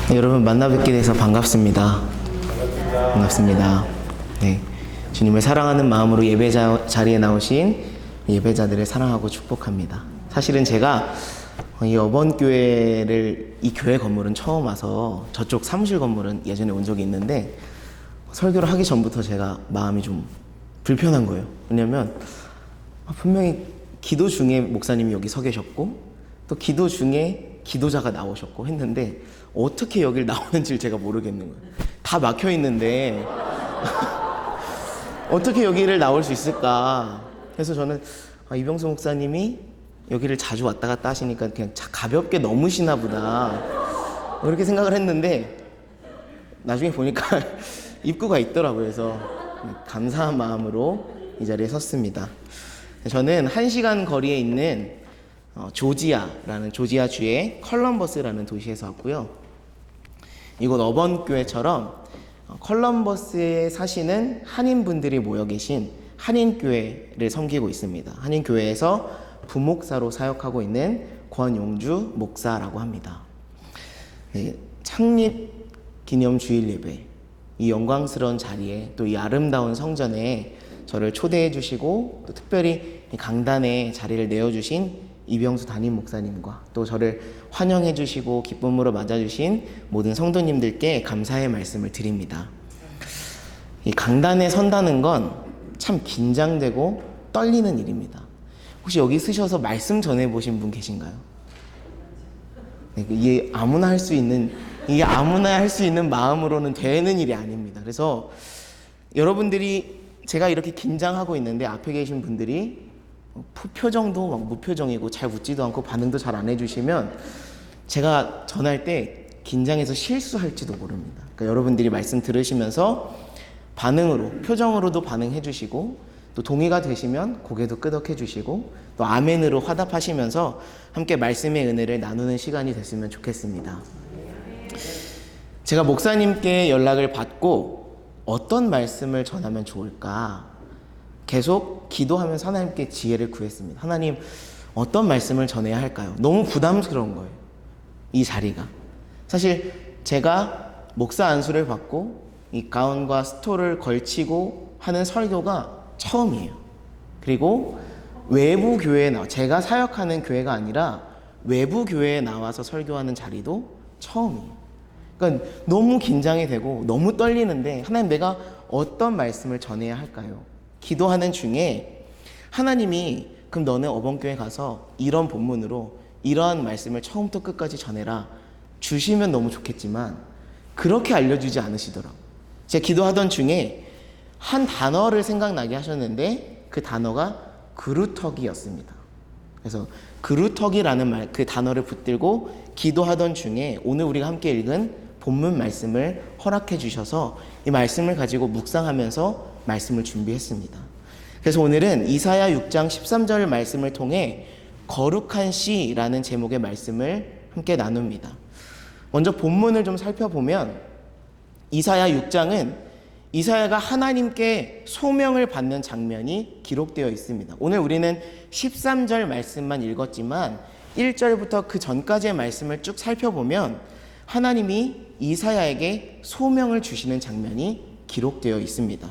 네, 여러분 만나 뵙게 돼서 반갑습니다. 반갑습니다. 네, 주님을 사랑하는 마음으로 예배 자리에 나오신 예배자들을 사랑하고 축복합니다. 사실은 제가 이 어번교회를, 이 교회 건물은 처음 와서 저쪽 사무실 건물은 예전에 온 적이 있는데 설교를 하기 전부터 제가 마음이 좀 불편한 거예요. 왜냐면 분명히 기도 중에 목사님이 여기 서 계셨고 또 기도 중에 기도자가 나오셨고 했는데 어떻게 여길 나오는지를 제가 모르겠는 거예요. 다 막혀 있는데 어떻게 여기를 나올 수 있을까. 그래서 저는 이병수 목사님이 여기를 자주 왔다 갔다 하시니까 그냥 가볍게 넘으시나 보다 그렇게 생각을 했는데 나중에 보니까 입구가 있더라고요. 그래서 감사한 마음으로 이 자리에 섰습니다. 저는 1시간 거리에 있는 조지아주의 컬럼버스라는 도시에서 왔고요. 이곳 어번교회처럼 컬럼버스에 사시는 한인분들이 모여 계신 한인교회를 섬기고 있습니다. 한인교회에서 부목사로 사역하고 있는 권용주 목사라고 합니다. 네, 창립 기념 주일 예배, 이 영광스러운 자리에 또 이 아름다운 성전에 저를 초대해 주시고 또 특별히 강단에 자리를 내어주신 이병수 담임 목사님과 또 저를 환영해 주시고 기쁨으로 맞아주신 모든 성도님들께 감사의 말씀을 드립니다. 이 강단에 선다는 건 참 긴장되고 떨리는 일입니다. 혹시 여기 쓰셔서 말씀 전해보신 분 계신가요? 네, 이게 아무나 할 수 있는 마음으로는 되는 일이 아닙니다. 그래서 여러분들이 제가 이렇게 긴장하고 있는데 앞에 계신 분들이 표정도 막 무표정이고 잘 웃지도 않고 반응도 잘 안 해주시면 제가 전할 때 긴장해서 실수할지도 모릅니다. 그러니까 여러분들이 말씀 들으시면서 반응으로, 표정으로도 반응해 주시고 또 동의가 되시면 고개도 끄덕해 주시고 또 아멘으로 화답하시면서 함께 말씀의 은혜를 나누는 시간이 됐으면 좋겠습니다. 제가 목사님께 연락을 받고 어떤 말씀을 전하면 좋을까 계속 기도하면서 하나님께 지혜를 구했습니다. 하나님, 어떤 말씀을 전해야 할까요? 너무 부담스러운 거예요, 이 자리가. 사실 제가 목사 안수를 받고 이 가운과 스토를 걸치고 하는 설교가 처음이에요. 그리고 외부 교회에 제가 사역하는 교회가 아니라 외부 교회에 나와서 설교하는 자리도 처음이에요. 그러니까 너무 긴장이 되고 너무 떨리는데 하나님, 내가 어떤 말씀을 전해야 할까요? 기도하는 중에 하나님이 그럼 너는 어번교회 가서 이런 본문으로 이러한 말씀을 처음부터 끝까지 전해라 주시면 너무 좋겠지만 그렇게 알려주지 않으시더라고요. 제가 기도하던 중에 한 단어를 생각나게 하셨는데 그 단어가 그루터기였습니다. 그래서 그루터기라는 그 단어를 붙들고 기도하던 중에 오늘 우리가 함께 읽은 본문 말씀을 허락해 주셔서 이 말씀을 가지고 묵상하면서 말씀을 준비했습니다. 그래서 오늘은 이사야 6장 13절 말씀을 통해 거룩한 씨라는 제목의 말씀을 함께 나눕니다. 먼저 본문을 좀 살펴보면 이사야 6장은 이사야가 하나님께 소명을 받는 장면이 기록되어 있습니다. 오늘 우리는 13절 말씀만 읽었지만 1절부터 그 전까지의 말씀을 쭉 살펴보면 하나님이 이사야에게 소명을 주시는 장면이 기록되어 있습니다.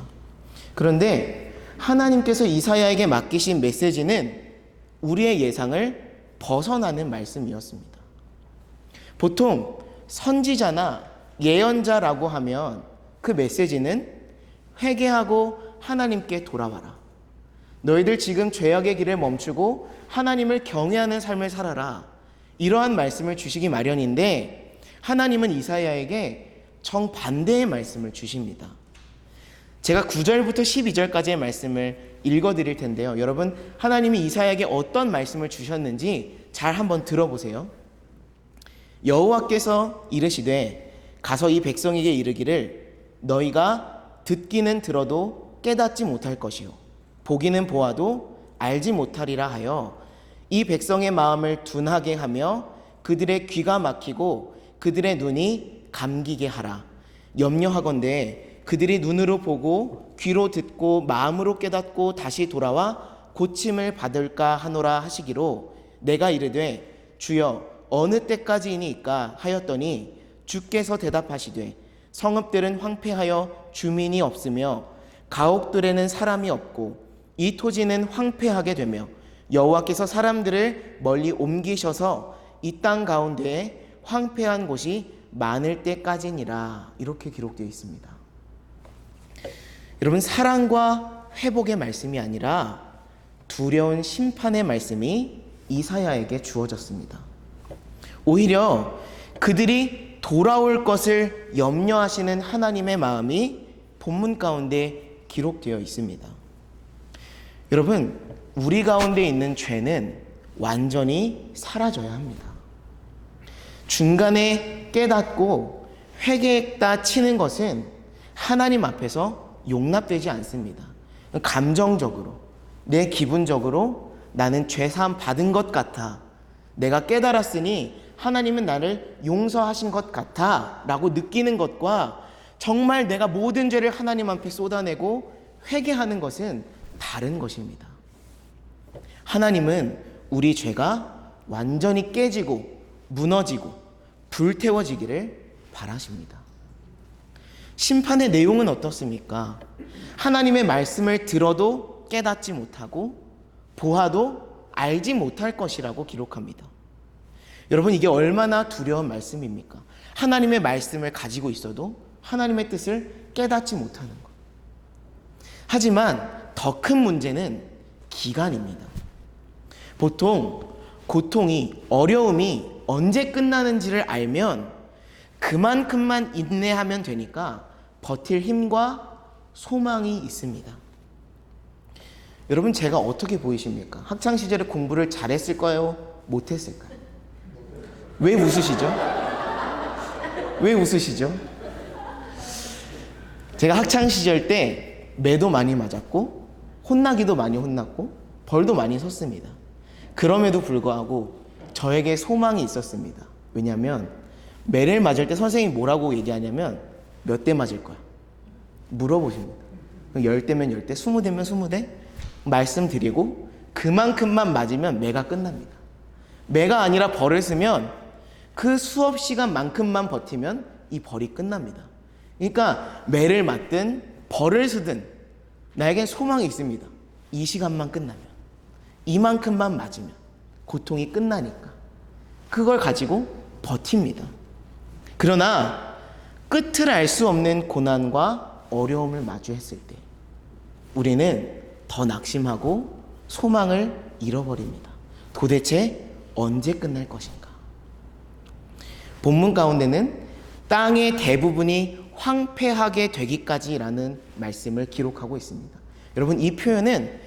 그런데 하나님께서 이사야에게 맡기신 메시지는 우리의 예상을 벗어나는 말씀이었습니다. 보통 선지자나 예언자라고 하면 그 메시지는 회개하고 하나님께 돌아와라. 너희들 지금 죄악의 길을 멈추고 하나님을 경외하는 삶을 살아라. 이러한 말씀을 주시기 마련인데 하나님은 이사야에게 정반대의 말씀을 주십니다. 제가 9절부터 12절까지의 말씀을 읽어드릴 텐데요. 여러분, 하나님이 이사야에게 어떤 말씀을 주셨는지 잘 한번 들어보세요. 여호와께서 이르시되 가서 이 백성에게 이르기를 너희가 듣기는 들어도 깨닫지 못할 것이요 보기는 보아도 알지 못하리라 하여 이 백성의 마음을 둔하게 하며 그들의 귀가 막히고 그들의 눈이 감기게 하라. 염려하건대 그들이 눈으로 보고 귀로 듣고 마음으로 깨닫고 다시 돌아와 고침을 받을까 하노라 하시기로 내가 이르되 주여 어느 때까지이니까 하였더니 주께서 대답하시되 성읍들은 황폐하여 주민이 없으며 가옥들에는 사람이 없고 이 토지는 황폐하게 되며 여호와께서 사람들을 멀리 옮기셔서 이 땅 가운데에 황폐한 곳이 많을 때까지니라. 이렇게 기록되어 있습니다. 여러분, 사랑과 회복의 말씀이 아니라 두려운 심판의 말씀이 이사야에게 주어졌습니다. 오히려 그들이 돌아올 것을 염려하시는 하나님의 마음이 본문 가운데 기록되어 있습니다. 여러분, 우리 가운데 있는 죄는 완전히 사라져야 합니다. 중간에 깨닫고 회개했다 치는 것은 하나님 앞에서 용납되지 않습니다. 감정적으로, 내 기분적으로 나는 죄사함 받은 것 같아, 내가 깨달았으니 하나님은 나를 용서하신 것 같아 라고 느끼는 것과 정말 내가 모든 죄를 하나님 앞에 쏟아내고 회개하는 것은 다른 것입니다. 하나님은 우리 죄가 완전히 깨지고 무너지고 불태워지기를 바라십니다. 심판의 내용은 어떻습니까? 하나님의 말씀을 들어도 깨닫지 못하고 보아도 알지 못할 것이라고 기록합니다. 여러분, 이게 얼마나 두려운 말씀입니까? 하나님의 말씀을 가지고 있어도 하나님의 뜻을 깨닫지 못하는 것. 하지만 더 큰 문제는 기간입니다. 보통 고통이, 어려움이 언제 끝나는지를 알면 그만큼만 인내하면 되니까 버틸 힘과 소망이 있습니다. 여러분, 제가 어떻게 보이십니까? 학창시절에 공부를 잘했을까요? 못했을까요? 왜 웃으시죠? 왜 웃으시죠? 제가 학창시절 때 매도 많이 맞았고 혼나기도 많이 혼났고 벌도 많이 섰습니다. 그럼에도 불구하고 저에게 소망이 있었습니다. 왜냐하면 매를 맞을 때 선생님이 뭐라고 얘기하냐면 몇 대 맞을 거야? 물어보십니다. 10대면 10대, 20대면 20대 말씀드리고 그만큼만 맞으면 매가 끝납니다. 매가 아니라 벌을 쓰면 그 수업 시간만큼만 버티면 이 벌이 끝납니다. 그러니까 매를 맞든 벌을 쓰든 나에겐 소망이 있습니다. 이 시간만 끝나면, 이만큼만 맞으면 고통이 끝나니까 그걸 가지고 버팁니다. 그러나 끝을 알 수 없는 고난과 어려움을 마주했을 때 우리는 더 낙심하고 소망을 잃어버립니다. 도대체 언제 끝날 것인가? 본문 가운데는 땅의 대부분이 황폐하게 되기까지라는 말씀을 기록하고 있습니다. 여러분, 이 표현은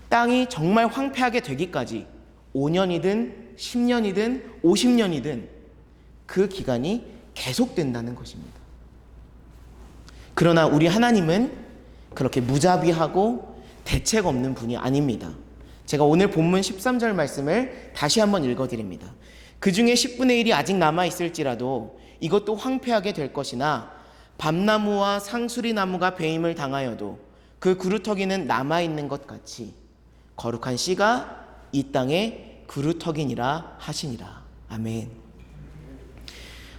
땅이 정말 황폐하게 되기까지 5년이든 10년이든 50년이든 그 기간이 계속된다는 것입니다. 그러나 우리 하나님은 그렇게 무자비하고 대책 없는 분이 아닙니다. 제가 오늘 본문 13절 말씀을 다시 한번 읽어드립니다. 그 중에 10분의 1이 아직 남아있을지라도 이것도 황폐하게 될 것이나 밤나무와 상수리나무가 배임을 당하여도 그 그루터기는 남아있는 것 같이 거룩한 씨가 이 땅에 그루터기니라 하시니라. 아멘.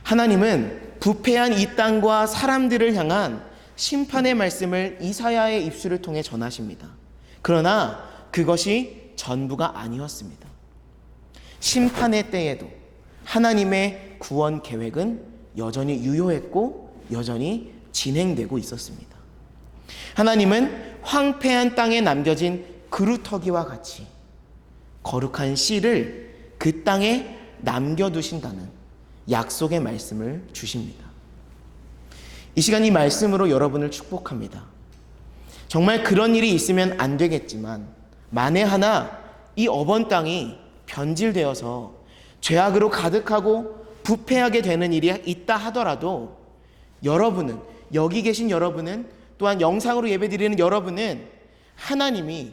하나님은 부패한 이 땅과 사람들을 향한 심판의 말씀을 이사야의 입술을 통해 전하십니다. 그러나 그것이 전부가 아니었습니다. 심판의 때에도 하나님의 구원 계획은 여전히 유효했고 여전히 진행되고 있었습니다. 하나님은 황폐한 땅에 남겨진 그루터기와 같이 거룩한 씨를 그 땅에 남겨두신다는 약속의 말씀을 주십니다. 이 시간 이 말씀으로 여러분을 축복합니다. 정말 그런 일이 있으면 안 되겠지만 만에 하나 이 어번 땅이 변질되어서 죄악으로 가득하고 부패하게 되는 일이 있다 하더라도 여러분은, 여기 계신 여러분은, 또한 영상으로 예배드리는 여러분은 하나님이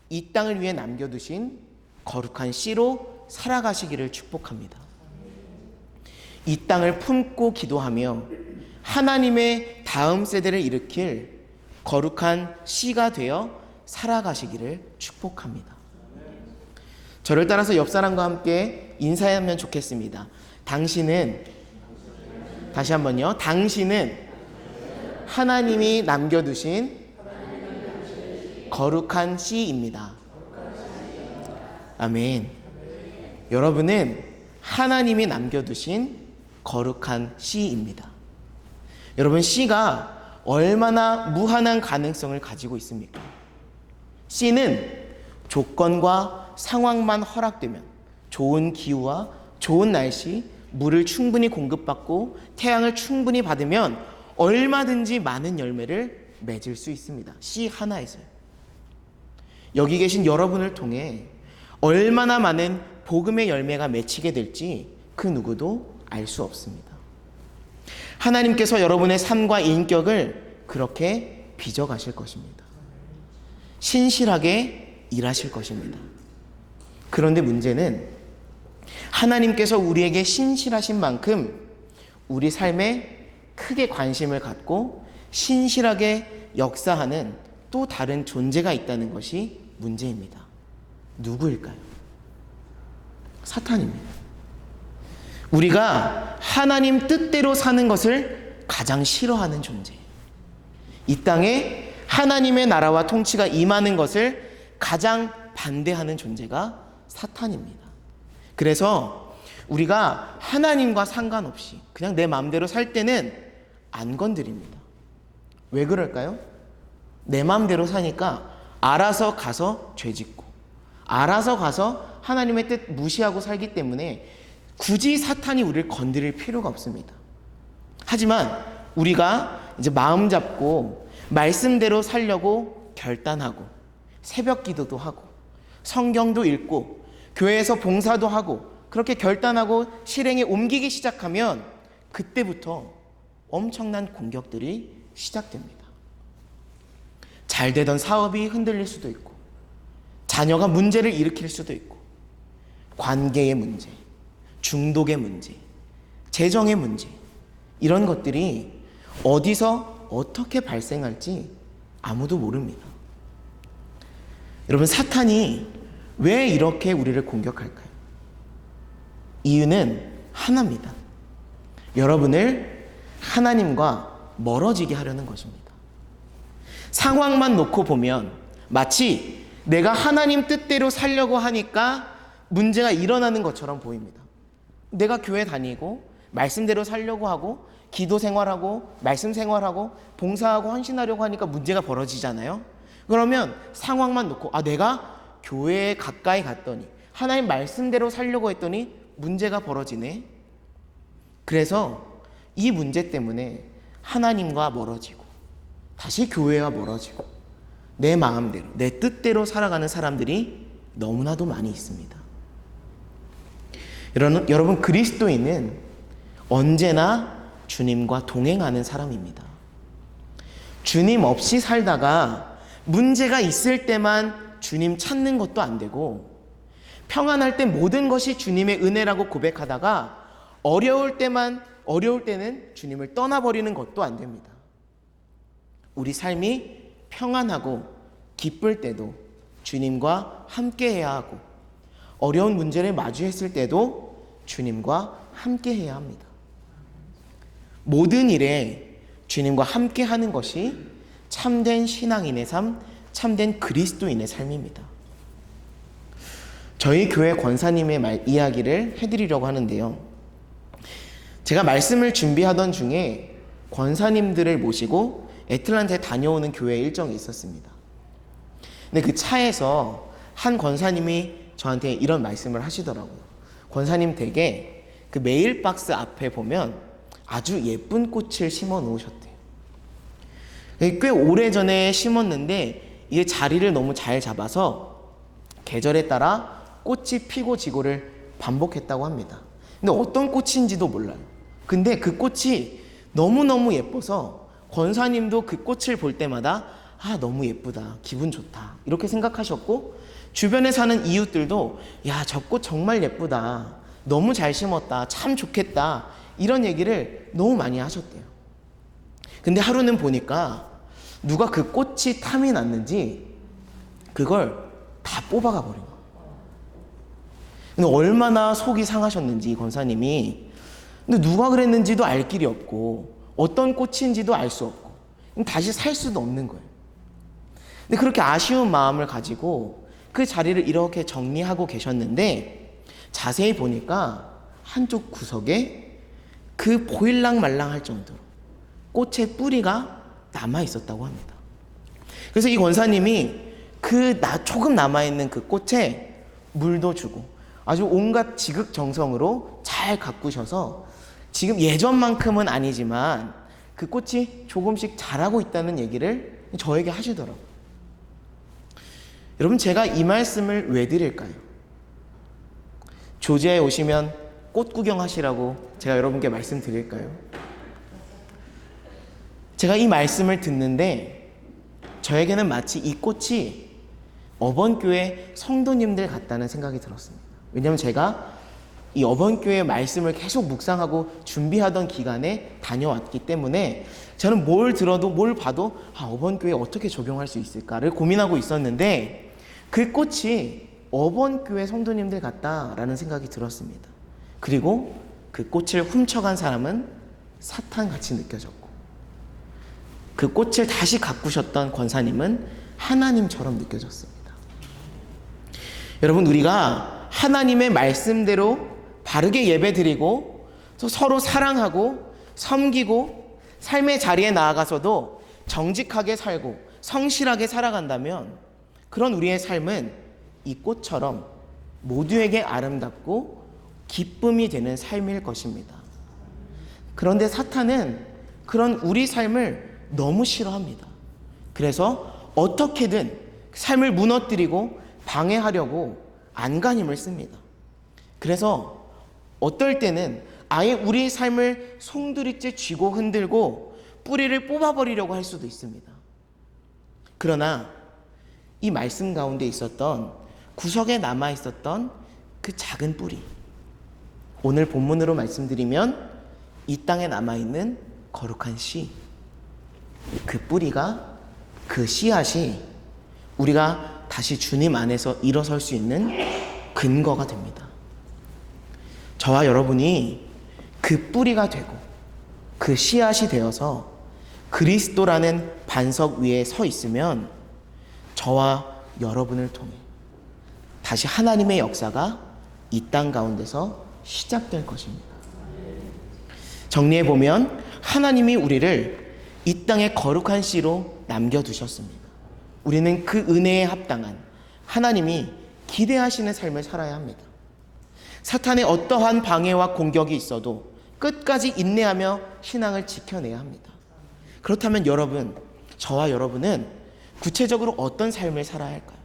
이 땅을 위해 남겨두신 거룩한 씨로 살아가시기를 축복합니다. 이 땅을 품고 기도하며 하나님의 다음 세대를 일으킬 거룩한 씨가 되어 살아가시기를 축복합니다. 저를 따라서 옆 사람과 함께 인사하면 좋겠습니다. 당신은 다시 한번요. 당신은 하나님이 남겨두신 거룩한 씨입니다. 아멘. 여러분은 하나님이 남겨두신 거룩한 씨입니다. 여러분, 씨가 얼마나 무한한 가능성을 가지고 있습니까? 씨는 조건과 상황만 허락되면, 좋은 기후와 좋은 날씨, 물을 충분히 공급받고 태양을 충분히 받으면 얼마든지 많은 열매를 맺을 수 있습니다. 씨 하나에서요. 여기 계신 여러분을 통해 얼마나 많은 복음의 열매가 맺히게 될지 그 누구도 알 수 없습니다. 하나님께서 여러분의 삶과 인격을 그렇게 빚어가실 것입니다. 신실하게 일하실 것입니다. 그런데 문제는 하나님께서 우리에게 신실하신 만큼 우리 삶에 크게 관심을 갖고 신실하게 역사하는 또 다른 존재가 있다는 것이 문제입니다. 누구일까요? 사탄입니다. 우리가 하나님 뜻대로 사는 것을 가장 싫어하는 존재, 이 땅에 하나님의 나라와 통치가 임하는 것을 가장 반대하는 존재가 사탄입니다. 그래서 우리가 하나님과 상관없이 그냥 내 마음대로 살 때는 안 건드립니다. 왜 그럴까요? 내 마음대로 사니까 알아서 가서 죄짓고 알아서 가서 하나님의 뜻 무시하고 살기 때문에 굳이 사탄이 우리를 건드릴 필요가 없습니다. 하지만 우리가 이제 마음 잡고 말씀대로 살려고 결단하고 새벽 기도도 하고 성경도 읽고 교회에서 봉사도 하고 그렇게 결단하고 실행에 옮기기 시작하면 그때부터 엄청난 공격들이 시작됩니다. 잘 되던 사업이 흔들릴 수도 있고 자녀가 문제를 일으킬 수도 있고 관계의 문제, 중독의 문제, 재정의 문제, 이런 것들이 어디서 어떻게 발생할지 아무도 모릅니다. 여러분, 사탄이 왜 이렇게 우리를 공격할까요? 이유는 하나입니다. 여러분을 하나님과 멀어지게 하려는 것입니다. 상황만 놓고 보면 마치 내가 하나님 뜻대로 살려고 하니까 문제가 일어나는 것처럼 보입니다. 내가 교회 다니고 말씀대로 살려고 하고 기도 생활하고 말씀 생활하고 봉사하고 헌신하려고 하니까 문제가 벌어지잖아요. 그러면 상황만 놓고 내가 교회에 가까이 갔더니 하나님 말씀대로 살려고 했더니 문제가 벌어지네. 그래서 이 문제 때문에 하나님과 멀어지고 다시 교회와 멀어지고 내 마음대로 내 뜻대로 살아가는 사람들이 너무나도 많이 있습니다. 여러분, 그리스도인은 언제나 주님과 동행하는 사람입니다. 주님 없이 살다가 문제가 있을 때만 주님 찾는 것도 안 되고 평안할 때 모든 것이 주님의 은혜라고 고백하다가 어려울 때는 주님을 떠나버리는 것도 안 됩니다. 우리 삶이 평안하고 기쁠 때도 주님과 함께 해야 하고 어려운 문제를 마주했을 때도 주님과 함께 해야 합니다. 모든 일에 주님과 함께 하는 것이 참된 신앙인의 삶, 참된 그리스도인의 삶입니다. 저희 교회 권사님의 이야기를 해드리려고 하는데요. 제가 말씀을 준비하던 중에 권사님들을 모시고 애틀랜타에 다녀오는 교회 일정이 있었습니다. 근데 그 차에서 한 권사님이 저한테 이런 말씀을 하시더라고요. 권사님 댁에 그 메일박스 앞에 보면 아주 예쁜 꽃을 심어 놓으셨대요. 꽤 오래전에 심었는데 이게 자리를 너무 잘 잡아서 계절에 따라 꽃이 피고 지고를 반복했다고 합니다. 근데 어떤 꽃인지도 몰라요. 근데 그 꽃이 너무너무 예뻐서 권사님도 그 꽃을 볼 때마다 너무 예쁘다, 기분 좋다 이렇게 생각하셨고 주변에 사는 이웃들도 저 꽃 정말 예쁘다, 너무 잘 심었다, 참 좋겠다 이런 얘기를 너무 많이 하셨대요. 근데 하루는 보니까 누가 그 꽃이 탐이 났는지 그걸 다 뽑아가 버린 거예요. 근데 얼마나 속이 상하셨는지 권사님이 근데 누가 그랬는지도 알 길이 없고 어떤 꽃인지도 알 수 없고 다시 살 수도 없는 거예요. 근데 그렇게 아쉬운 마음을 가지고 그 자리를 이렇게 정리하고 계셨는데 자세히 보니까 한쪽 구석에 그 보일랑말랑할 정도로 꽃의 뿌리가 남아 있었다고 합니다. 그래서 이 권사님이 조금 남아있는 그 꽃에 물도 주고 아주 온갖 지극정성으로 잘 가꾸셔서 지금 예전만큼은 아니지만 그 꽃이 조금씩 자라고 있다는 얘기를 저에게 하시더라고요. 여러분, 제가 이 말씀을 왜 드릴까요? 조지아에 오시면 꽃 구경하시라고 제가 여러분께 말씀드릴까요? 제가 이 말씀을 듣는데 저에게는 마치 이 꽃이 어번교회 성도님들 같다는 생각이 들었습니다. 왜냐하면 제가 이 어번교회 말씀을 계속 묵상하고 준비하던 기간에 다녀왔기 때문에 저는 뭘 들어도 뭘 봐도 어번교회에 어떻게 적용할 수 있을까를 고민하고 있었는데 그 꽃이 어번교회 성도님들 같다라는 생각이 들었습니다. 그리고 그 꽃을 훔쳐간 사람은 사탄같이 느껴졌고 그 꽃을 다시 가꾸셨던 권사님은 하나님처럼 느껴졌습니다. 여러분, 우리가 하나님의 말씀대로 바르게 예배드리고 서로 사랑하고 섬기고 삶의 자리에 나아가서도 정직하게 살고 성실하게 살아간다면 그런 우리의 삶은 이 꽃처럼 모두에게 아름답고 기쁨이 되는 삶일 것입니다. 그런데 사탄은 그런 우리 삶을 너무 싫어합니다. 그래서 어떻게든 삶을 무너뜨리고 방해하려고 안간힘을 씁니다. 그래서 어떨 때는 아예 우리 삶을 송두리째 쥐고 흔들고 뿌리를 뽑아버리려고 할 수도 있습니다. 그러나 이 말씀 가운데 있었던 구석에 남아있었던 그 작은 뿌리, 오늘 본문으로 말씀드리면 이 땅에 남아있는 거룩한 씨, 그 뿌리가, 그 씨앗이 우리가 다시 주님 안에서 일어설 수 있는 근거가 됩니다. 저와 여러분이 그 뿌리가 되고 그 씨앗이 되어서 그리스도라는 반석 위에 서 있으면 저와 여러분을 통해 다시 하나님의 역사가 이 땅 가운데서 시작될 것입니다. 정리해보면 하나님이 우리를 이 땅의 거룩한 씨로 남겨두셨습니다. 우리는 그 은혜에 합당한 하나님이 기대하시는 삶을 살아야 합니다. 사탄의 어떠한 방해와 공격이 있어도 끝까지 인내하며 신앙을 지켜내야 합니다. 그렇다면 여러분, 저와 여러분은 구체적으로 어떤 삶을 살아야 할까요?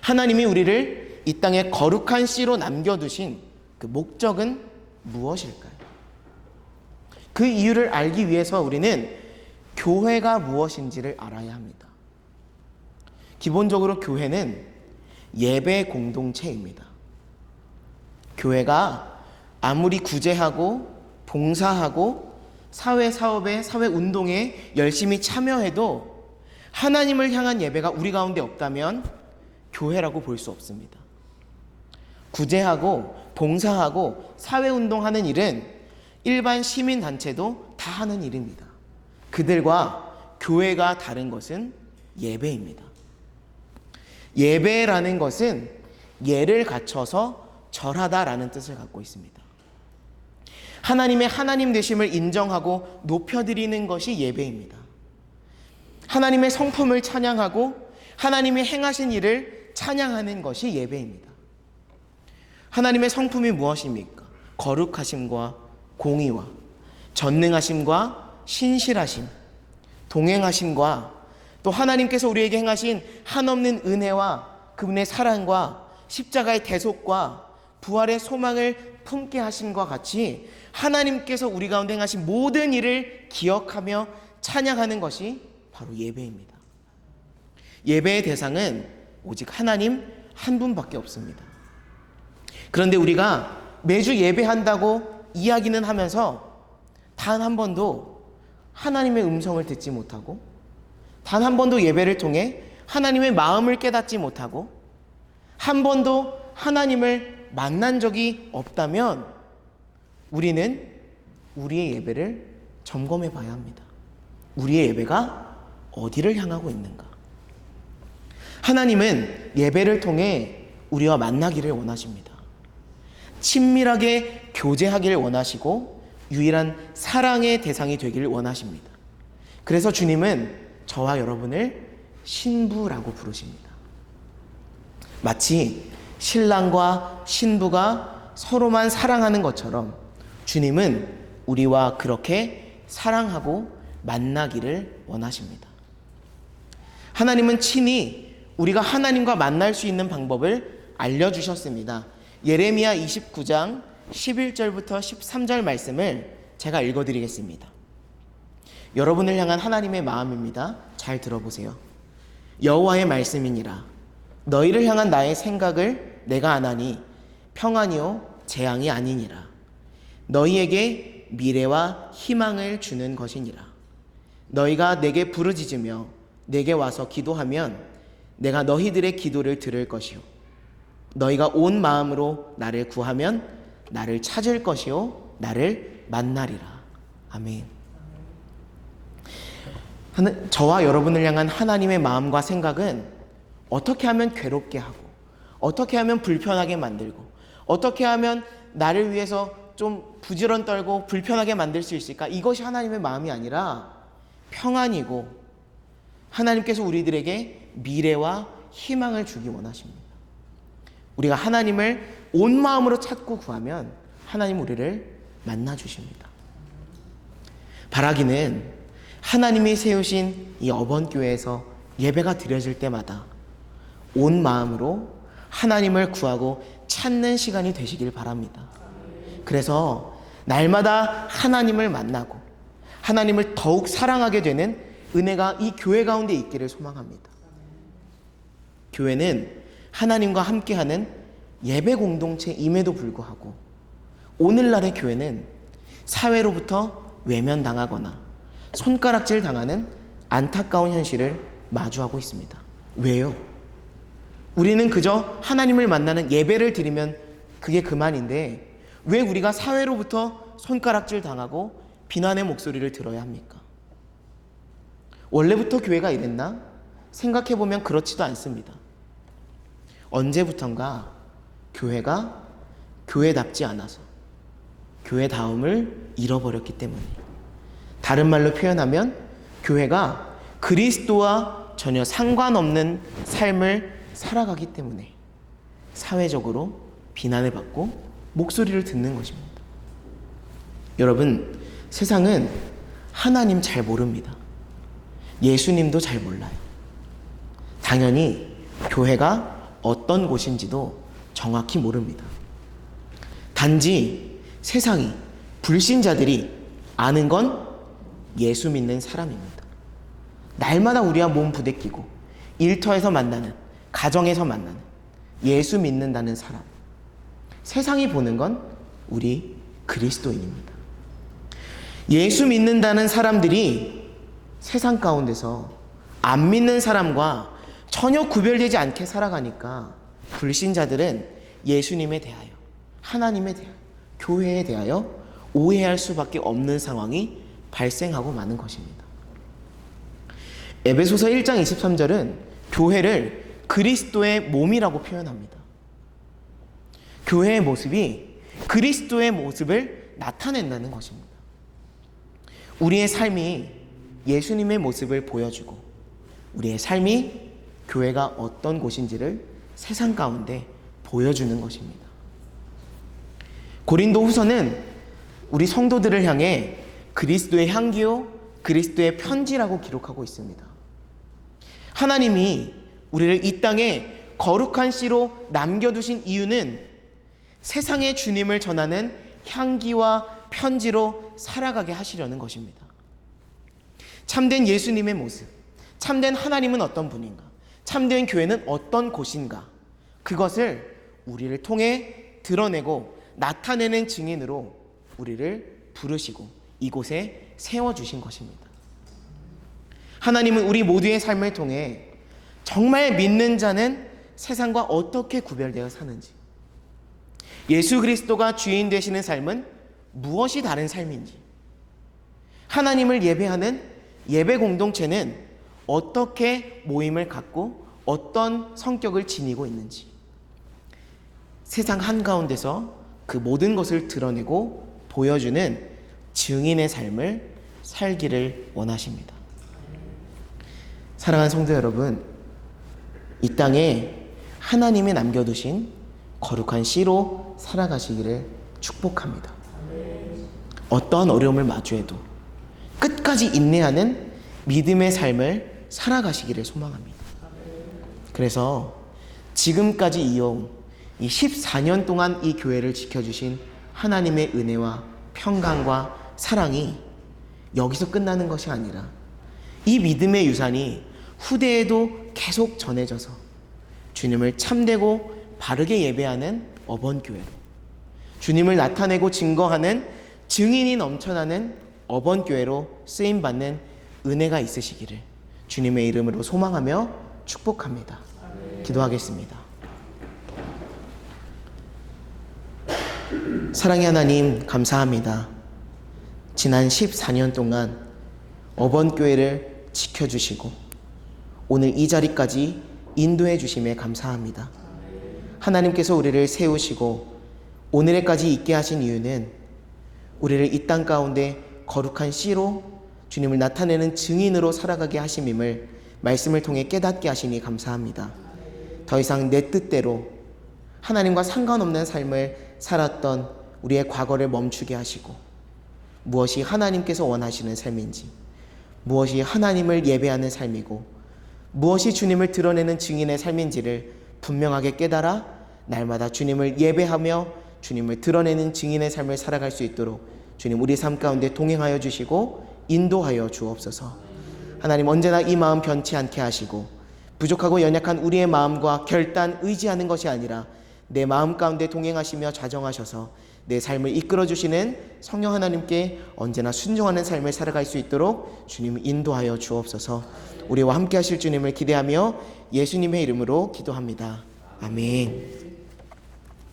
하나님이 우리를 이 땅에 거룩한 씨로 남겨두신 그 목적은 무엇일까요? 그 이유를 알기 위해서 우리는 교회가 무엇인지를 알아야 합니다. 기본적으로 교회는 예배 공동체입니다. 교회가 아무리 구제하고 봉사하고 사회사업에 사회운동에 열심히 참여해도 하나님을 향한 예배가 우리 가운데 없다면 교회라고 볼 수 없습니다. 구제하고 봉사하고 사회운동하는 일은 일반 시민단체도 다 하는 일입니다. 그들과 교회가 다른 것은 예배입니다. 예배라는 것은 예를 갖춰서 절하다라는 뜻을 갖고 있습니다. 하나님의 하나님 되심을 인정하고 높여드리는 것이 예배입니다. 하나님의 성품을 찬양하고 하나님이 행하신 일을 찬양하는 것이 예배입니다. 하나님의 성품이 무엇입니까? 거룩하심과 공의와 전능하심과 신실하심, 동행하심과 또 하나님께서 우리에게 행하신 한없는 은혜와 그분의 사랑과 십자가의 대속과 부활의 소망을 품게 하심과 같이 하나님께서 우리 가운데 행하신 모든 일을 기억하며 찬양하는 것이 바로 예배입니다. 예배의 대상은 오직 하나님 한 분밖에 없습니다. 그런데 우리가 매주 예배한다고 이야기는 하면서 단 한 번도 하나님의 음성을 듣지 못하고 단 한 번도 예배를 통해 하나님의 마음을 깨닫지 못하고 한 번도 하나님을 만난 적이 없다면 우리는 우리의 예배를 점검해 봐야 합니다. 우리의 예배가 어디를 향하고 있는가? 하나님은 예배를 통해 우리와 만나기를 원하십니다. 친밀하게 교제하기를 원하시고 유일한 사랑의 대상이 되기를 원하십니다. 그래서 주님은 저와 여러분을 신부라고 부르십니다. 마치 신랑과 신부가 서로만 사랑하는 것처럼 주님은 우리와 그렇게 사랑하고 만나기를 원하십니다. 하나님은 친히 우리가 하나님과 만날 수 있는 방법을 알려주셨습니다. 예레미야 29장 11절부터 13절 말씀을 제가 읽어드리겠습니다. 여러분을 향한 하나님의 마음입니다. 잘 들어보세요. 여호와의 말씀이니라. 너희를 향한 나의 생각을 내가 아나니 평안이요 재앙이 아니니라. 너희에게 미래와 희망을 주는 것이니라. 너희가 내게 부르짖으며 내게 와서 기도하면 내가 너희들의 기도를 들을 것이요 너희가 온 마음으로 나를 구하면 나를 찾을 것이요 나를 만나리라. 아멘. 저와 여러분을 향한 하나님의 마음과 생각은 어떻게 하면 괴롭게 하고 어떻게 하면 불편하게 만들고 어떻게 하면 나를 위해서 좀 부지런 떨고 불편하게 만들 수 있을까? 이것이 하나님의 마음이 아니라 평안이고 하나님께서 우리들에게 미래와 희망을 주기 원하십니다. 우리가 하나님을 온 마음으로 찾고 구하면 하나님 우리를 만나 주십니다. 바라기는 하나님이 세우신 이 어번교회에서 예배가 드려질 때마다 온 마음으로 하나님을 구하고 찾는 시간이 되시길 바랍니다. 그래서 날마다 하나님을 만나고 하나님을 더욱 사랑하게 되는 은혜가 이 교회 가운데 있기를 소망합니다. 교회는 하나님과 함께하는 예배 공동체임에도 불구하고 오늘날의 교회는 사회로부터 외면당하거나 손가락질 당하는 안타까운 현실을 마주하고 있습니다. 왜요? 우리는 그저 하나님을 만나는 예배를 드리면 그게 그만인데 왜 우리가 사회로부터 손가락질 당하고 비난의 목소리를 들어야 합니까? 원래부터 교회가 이랬나? 생각해보면 그렇지도 않습니다. 언제부턴가 교회가 교회답지 않아서 교회다움을 잃어버렸기 때문에, 다른 말로 표현하면 교회가 그리스도와 전혀 상관없는 삶을 살아가기 때문에 사회적으로 비난을 받고 목소리를 듣는 것입니다. 여러분, 세상은 하나님 잘 모릅니다. 예수님도 잘 몰라요. 당연히 교회가 어떤 곳인지도 정확히 모릅니다. 단지 세상이, 불신자들이 아는 건 예수 믿는 사람입니다. 날마다 우리와 몸 부대끼고 일터에서 만나는, 가정에서 만나는 예수 믿는다는 사람, 세상이 보는 건 우리 그리스도인입니다. 예수 믿는다는 사람들이 세상 가운데서 안 믿는 사람과 전혀 구별되지 않게 살아가니까 불신자들은 예수님에 대하여, 하나님에 대하여, 교회에 대하여 오해할 수밖에 없는 상황이 발생하고 마는 것입니다. 에베소서 1장 23절은 교회를 그리스도의 몸이라고 표현합니다. 교회의 모습이 그리스도의 모습을 나타낸다는 것입니다. 우리의 삶이 예수님의 모습을 보여주고 우리의 삶이 교회가 어떤 곳인지를 세상 가운데 보여주는 것입니다. 고린도 후서는 우리 성도들을 향해 그리스도의 향기요 그리스도의 편지라고 기록하고 있습니다. 하나님이 우리를 이 땅에 거룩한 씨로 남겨두신 이유는 세상에 주님을 전하는 향기와 편지로 살아가게 하시려는 것입니다. 참된 예수님의 모습, 참된 하나님은 어떤 분인가, 참된 교회는 어떤 곳인가, 그것을 우리를 통해 드러내고 나타내는 증인으로 우리를 부르시고 이곳에 세워주신 것입니다. 하나님은 우리 모두의 삶을 통해 정말 믿는 자는 세상과 어떻게 구별되어 사는지, 예수 그리스도가 주인 되시는 삶은 무엇이 다른 삶인지, 하나님을 예배하는 예배 공동체는 어떻게 모임을 갖고 어떤 성격을 지니고 있는지, 세상 한가운데서 그 모든 것을 드러내고 보여주는 증인의 삶을 살기를 원하십니다. 사랑하는 성도 여러분, 이 땅에 하나님이 남겨두신 거룩한 씨로 살아가시기를 축복합니다. 어떠한 어려움을 마주해도 끝까지 인내하는 믿음의 삶을 살아가시기를 소망합니다. 그래서 지금까지 이어온 이 14년 동안 이 교회를 지켜주신 하나님의 은혜와 평강과 사랑이 여기서 끝나는 것이 아니라 이 믿음의 유산이 후대에도 계속 전해져서 주님을 참되고 바르게 예배하는 어번교회로, 주님을 나타내고 증거하는 증인이 넘쳐나는 어번교회로 쓰임받는 은혜가 있으시기를 주님의 이름으로 소망하며 축복합니다. 기도하겠습니다. 사랑의 하나님, 감사합니다. 지난 14년 동안 어번교회를 지켜주시고 오늘 이 자리까지 인도해 주심에 감사합니다. 하나님께서 우리를 세우시고 오늘에까지 있게 하신 이유는 우리를 이 땅 가운데 거룩한 씨로 주님을 나타내는 증인으로 살아가게 하심임을 말씀을 통해 깨닫게 하시니 감사합니다. 더 이상 내 뜻대로 하나님과 상관없는 삶을 살았던 우리의 과거를 멈추게 하시고 무엇이 하나님께서 원하시는 삶인지, 무엇이 하나님을 예배하는 삶이고 무엇이 주님을 드러내는 증인의 삶인지를 분명하게 깨달아 날마다 주님을 예배하며 주님을 드러내는 증인의 삶을 살아갈 수 있도록 주님 우리 삶 가운데 동행하여 주시고 인도하여 주옵소서. 하나님, 언제나 이 마음 변치 않게 하시고 부족하고 연약한 우리의 마음과 결단 의지하는 것이 아니라 내 마음 가운데 동행하시며 자정하셔서 내 삶을 이끌어 주시는 성령 하나님께 언제나 순종하는 삶을 살아갈 수 있도록 주님 인도하여 주옵소서. 우리와 함께 하실 주님을 기대하며 예수님의 이름으로 기도합니다. 아멘.